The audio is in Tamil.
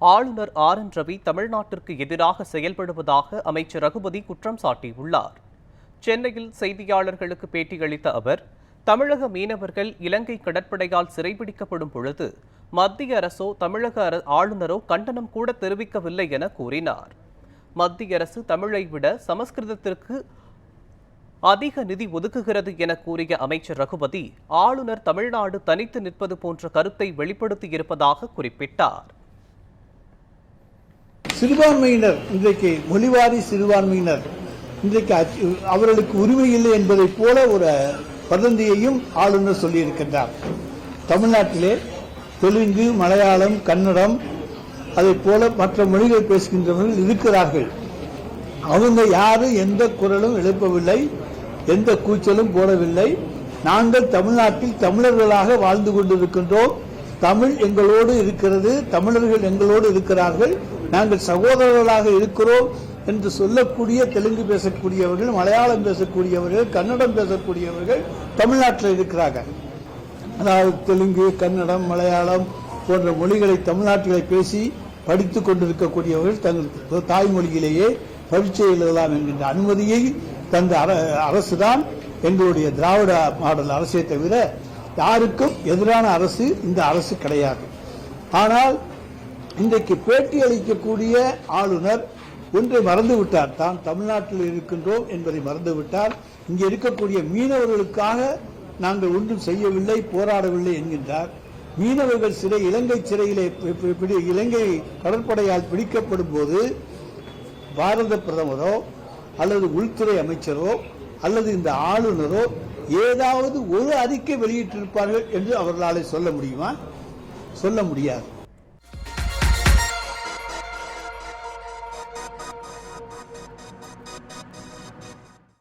ஆளுநர் RN ரவி தமிழ்நாட்டிற்கு எதிராக செயல்படுவதாக அமைச்சர் ரகுபதி குற்றம் சாட்டியுள்ளார். சென்னையில் செய்தியாளர்களுக்கு பேட்டியளித்த அவர், தமிழக மீனவர்கள் இலங்கை கடற்படையால் சிறைபிடிக்கப்படும் பொழுது மத்திய அரசோ தமிழக ஆளுநரோ கண்டனம் கூட தெரிவிக்கவில்லை என கூறினார். மத்திய அரசு தமிழை விட சமஸ்கிருதத்திற்கு அதிக நிதி ஒதுக்குகிறது என கூறிய அமைச்சர் ரகுபதி, ஆளுநர் தமிழ்நாடு தனித்து நிற்பது போன்ற கருத்தை வெளிப்படுத்தியிருப்பதாக குறிப்பிட்டார். சிறுபான்மையினர் இன்றைக்கு மொழிவாரி சிறுபான்மையினர் இன்றைக்கு அவர்களுக்கு உரிமை இல்லை என்பதை போல ஒரு வதந்தியையும் ஆளுநர் சொல்லியிருக்கின்றார். தமிழ்நாட்டிலே தெலுங்கு, மலையாளம், கன்னடம், அதை போல மற்ற மொழிகள் பேசுகின்றவர்கள் இருக்கிறார்கள். அவங்க யாரும் எந்த குரலும் எழுப்பவில்லை, எந்த கூச்சலும் போடவில்லை. நாங்கள் தமிழ்நாட்டில் தமிழர்களாக வாழ்ந்து கொண்டிருக்கின்றோம். தமிழ் எங்களோடு இருக்கிறது, தமிழர்கள் எங்களோடு இருக்கிறார்கள், நாங்கள் சகோதரர்களாக இருக்கிறோம் என்று சொல்லக்கூடிய தெலுங்கு பேசக்கூடியவர்கள், மலையாளம் பேசக்கூடியவர்கள், கன்னடம் பேசக்கூடியவர்கள் தமிழ்நாட்டில் இருக்கிறார்கள். அதாவது தெலுங்கு, கன்னடம், மலையாளம் போன்ற மொழிகளை தமிழ்நாட்டிலே பேசி படித்துக் கொண்டிருக்கக்கூடியவர்கள் தங்கள் தாய்மொழியிலேயே பரீட்சை எழுதலாம் என்கின்ற அனுமதியை தந்த அரசுதான் எங்களுடைய திராவிட மாடல் அரசை தவிர யாருக்கும் எதிரான அரசு இந்த அரசு கிடையாது. ஆனால் இன்றைக்கு பேட்டி அளிக்கக்கூடிய ஆளுநர் ஒன்றை மறந்துவிட்டார். தான் தமிழ்நாட்டில் இருக்கின்றோம் என்பதை மறந்துவிட்டார். இங்கே இருக்கக்கூடிய மீனவர்களுக்காக நாங்கள் ஒன்றும் செய்யவில்லை, போராடவில்லை என்கின்றார். மீனவர்கள் இலங்கை சிறையிலே இலங்கை கடற்படையால் பிடிக்கப்படும் போது பாரத பிரதமரோ அல்லது உள்துறை அமைச்சரோ அல்லது இந்த ஆளுநரோ ஏதாவது ஒரு அறிக்கை வெளியிட்டிருப்பார்கள் என்று அவர்களால் சொல்ல முடியுமா? சொல்ல முடியாது.